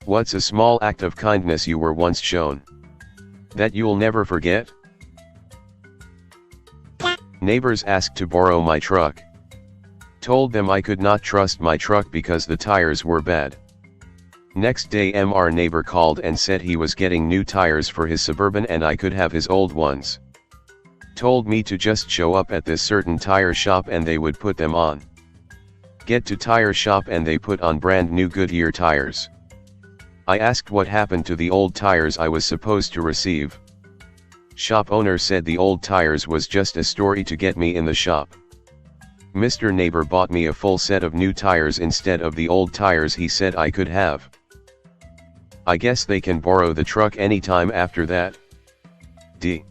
What's a small act of kindness you were once shown that you'll never forget? Neighbors asked to borrow my truck. Told them I could not trust my truck because the tires were bad. Next day our neighbor called and said he was getting new tires for his Suburban and I could have his old ones. Told me to just show up at this certain tire shop and they would put them on. Get to tire shop and they put on brand new Goodyear tires. I asked what happened to the old tires I was supposed to receive. Shop owner said the old tires was just a story to get me in the shop. Mr. Neighbor bought me a full set of new tires instead of the old tires he said I could have. I guess they can borrow the truck anytime after that. D.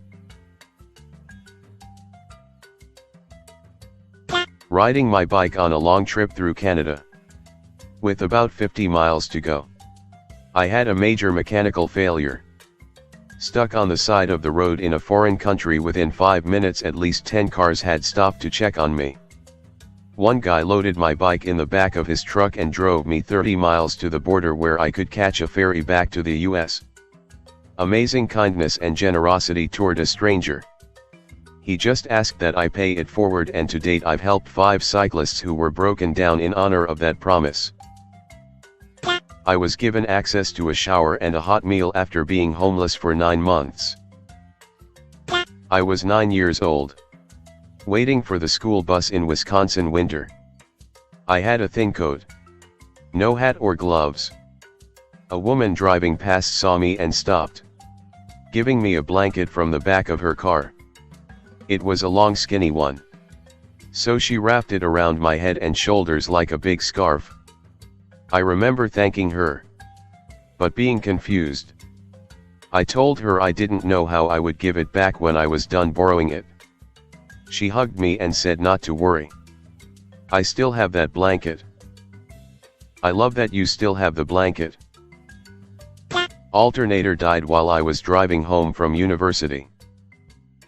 Riding my bike on a long trip through Canada. With about 50 miles to go, I had a major mechanical failure. Stuck on the side of the road in a foreign country. Within 5 minutes at least 10 cars had stopped to check on me. One guy loaded my bike in the back of his truck and drove me 30 miles to the border where I could catch a ferry back to the US. Amazing kindness and generosity toward a stranger. He just asked that I pay it forward, and to date I've helped 5 cyclists who were broken down in honor of that promise. I was given access to a shower and a hot meal after being homeless for 9 months. I was 9 years old. Waiting for the school bus in Wisconsin winter. I had a thin coat. No hat or gloves. A woman driving past saw me and stopped, giving me a blanket from the back of her car. It was a long skinny one. So she wrapped it around my head and shoulders like a big scarf. I remember thanking her, but being confused. I told her I didn't know how I would give it back when I was done borrowing it. She hugged me and said not to worry. I still have that blanket. I love that you still have the blanket. Alternator died while I was driving home from university.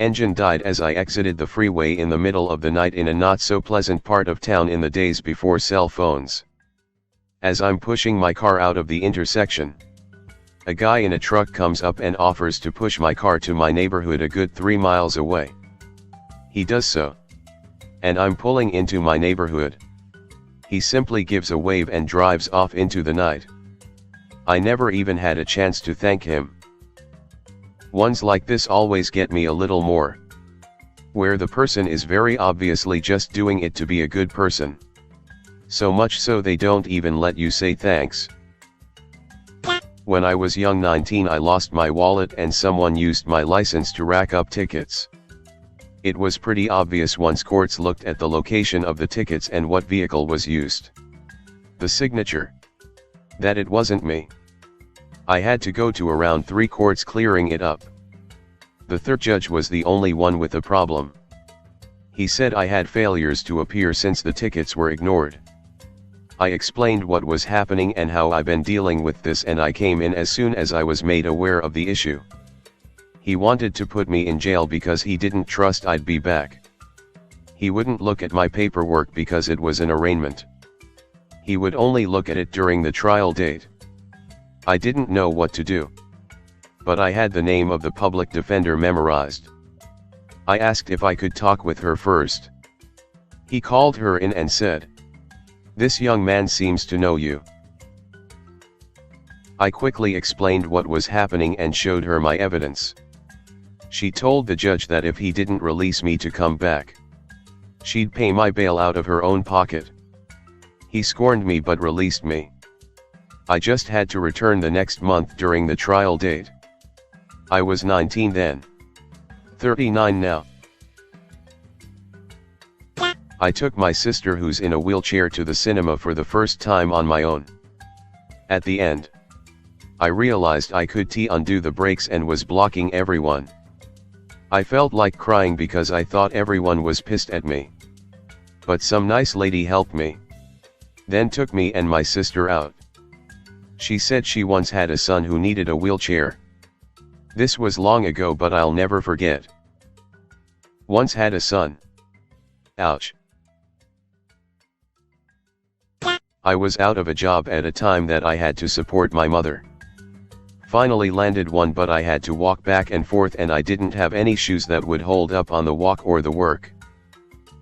Engine died as I exited the freeway in the middle of the night in a not so pleasant part of town in the days before cell phones. As I'm pushing my car out of the intersection, a guy in a truck comes up and offers to push my car to my neighborhood a good 3 miles away. He does so, and I'm pulling into my neighborhood. He simply gives a wave and drives off into the night. I never even had a chance to thank him. Ones like this always get me a little more, where the person is very obviously just doing it to be a good person. So much so they don't even let you say thanks. When I was young, 19, I lost my wallet and someone used my license to rack up tickets. It was pretty obvious once courts looked at the location of the tickets and what vehicle was used. The signature. That it wasn't me. I had to go to around 3 courts clearing it up. The third judge was the only one with a problem. He said I had failures to appear since the tickets were ignored. I explained what was happening and how I've been dealing with this, and I came in as soon as I was made aware of the issue. He wanted to put me in jail because he didn't trust I'd be back. He wouldn't look at my paperwork because it was an arraignment. He would only look at it during the trial date. I didn't know what to do, but I had the name of the public defender memorized. I asked if I could talk with her first. He called her in and said, "This young man seems to know you." I quickly explained what was happening and showed her my evidence. She told the judge that if he didn't release me to come back, she'd pay my bail out of her own pocket. He scorned me but released me. I just had to return the next month during the trial date. I was 19 then. 39 now. I took my sister, who's in a wheelchair, to the cinema for the first time on my own. At the end, I realized I could undo the brakes and was blocking everyone. I felt like crying because I thought everyone was pissed at me. But some nice lady helped me. Then took me and my sister out. She said she once had a son who needed a wheelchair. This was long ago, but I'll never forget. Once had a son. Ouch. I was out of a job at a time that I had to support my mother. Finally landed one, but I had to walk back and forth and I didn't have any shoes that would hold up on the walk or the work.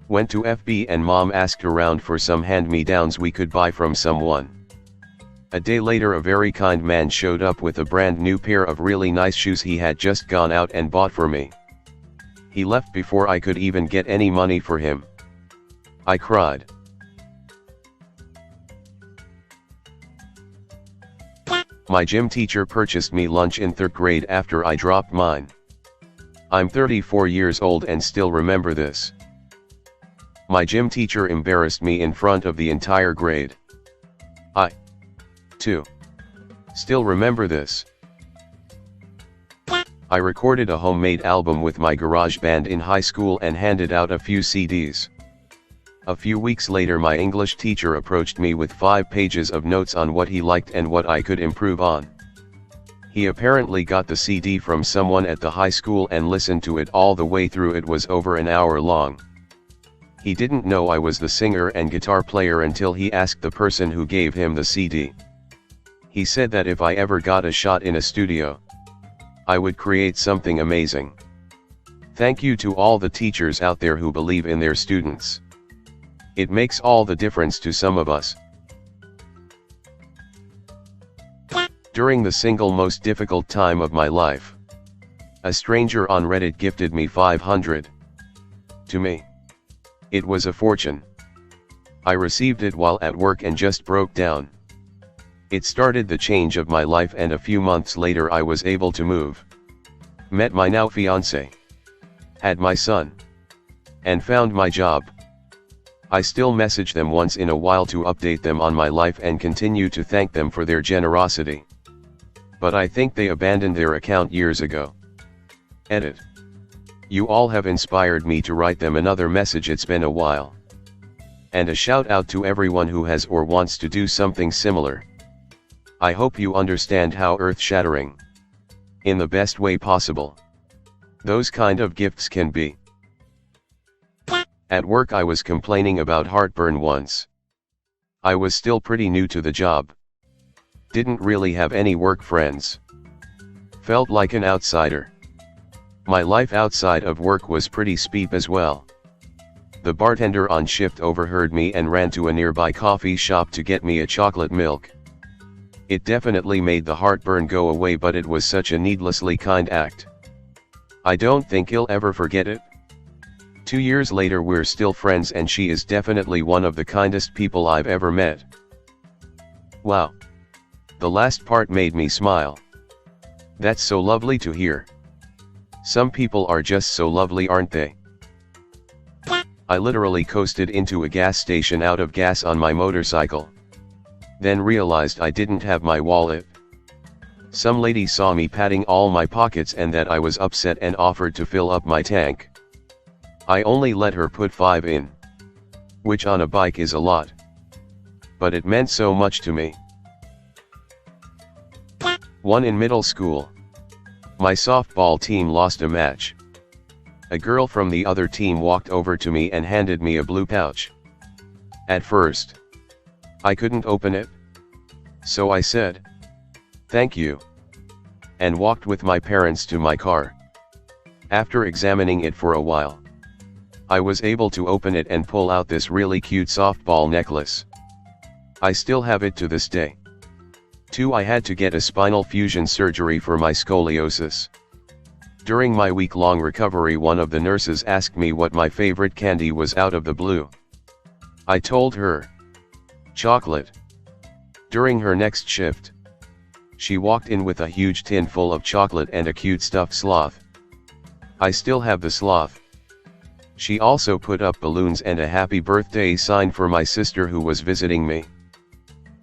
Went to FB and mom asked around for some hand-me-downs we could buy from someone. A day later a very kind man showed up with a brand new pair of really nice shoes he had just gone out and bought for me. He left before I could even get any money for him. I cried. My gym teacher purchased me lunch in 3rd grade after I dropped mine. I'm 34 years old and still remember this. My gym teacher embarrassed me in front of the entire grade. I, too, still remember this. I recorded a homemade album with my garage band in high school and handed out a few CDs. A few weeks later my English teacher approached me with 5 pages of notes on what he liked and what I could improve on. He apparently got the CD from someone at the high school and listened to it all the way through. It was over an hour long. He didn't know I was the singer and guitar player until he asked the person who gave him the CD. He said that if I ever got a shot in a studio, I would create something amazing. Thank you to all the teachers out there who believe in their students. It makes all the difference to some of us. During the single most difficult time of my life, a stranger on Reddit gifted me 500. To me, it was a fortune. I received it while at work and just broke down. It started the change of my life, and a few months later I was able to move. Met my now fiancé. Had my son. And found my job. I still message them once in a while to update them on my life and continue to thank them for their generosity. But I think they abandoned their account years ago. Edit. You all have inspired me to write them another message. It's been a while. And a shout out to everyone who has or wants to do something similar. I hope you understand how earth-shattering, in the best way possible, those kind of gifts can be. At work I was complaining about heartburn once. I was still pretty new to the job. Didn't really have any work friends. Felt like an outsider. My life outside of work was pretty steep as well. The bartender on shift overheard me and ran to a nearby coffee shop to get me a chocolate milk. It definitely made the heartburn go away, but it was such a needlessly kind act. I don't think he'll ever forget it. 2 years later we're still friends and she is definitely one of the kindest people I've ever met. Wow. The last part made me smile. That's so lovely to hear. Some people are just so lovely, aren't they? I literally coasted into a gas station out of gas on my motorcycle. Then realized I didn't have my wallet. Some lady saw me patting all my pockets and that I was upset and offered to fill up my tank. I only let her put 5 in. Which on a bike is a lot. But it meant so much to me. 1 in middle school. My softball team lost a match. A girl from the other team walked over to me and handed me a blue pouch. At first, I couldn't open it. So I said, "Thank you," and walked with my parents to my car. After examining it for a while, I was able to open it and pull out this really cute softball necklace. I still have it to this day. 2. I had to get a spinal fusion surgery for my scoliosis. During my week-long recovery, one of the nurses asked me what my favorite candy was out of the blue. I told her, chocolate. During her next shift, she walked in with a huge tin full of chocolate and a cute stuffed sloth. I still have the sloth. She also put up balloons and a happy birthday sign for my sister who was visiting me.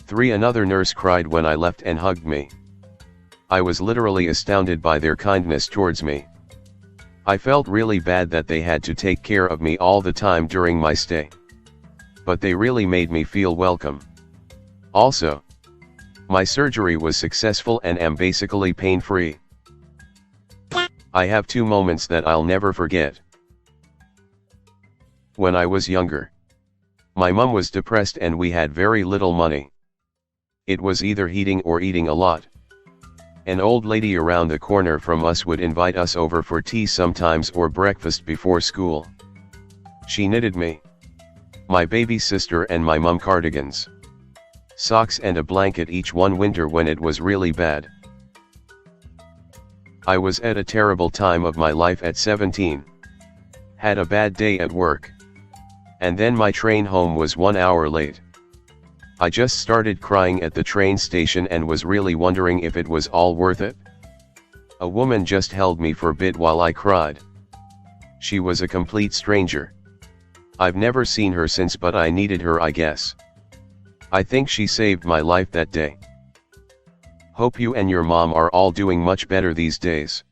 3. Another nurse cried when I left and hugged me. I was literally astounded by their kindness towards me. I felt really bad that they had to take care of me all the time during my stay. But they really made me feel welcome. Also, my surgery was successful and am basically pain-free. I have 2 moments that I'll never forget. When I was younger, My mum was depressed and we had very little money. It was either eating or eating a lot. An old lady around the corner from us would invite us over for tea sometimes or breakfast before school. She knitted me, my baby sister and my mum cardigans, socks and a blanket each one winter when it was really bad. I was at a terrible time of my life at 17. Had a bad day at work. And then my train home was 1 hour late. I just started crying at the train station and was really wondering if it was all worth it. A woman just held me for a bit while I cried. She was a complete stranger. I've never seen her since, but I needed her, I guess. I think she saved my life that day. Hope you and your mom are all doing much better these days.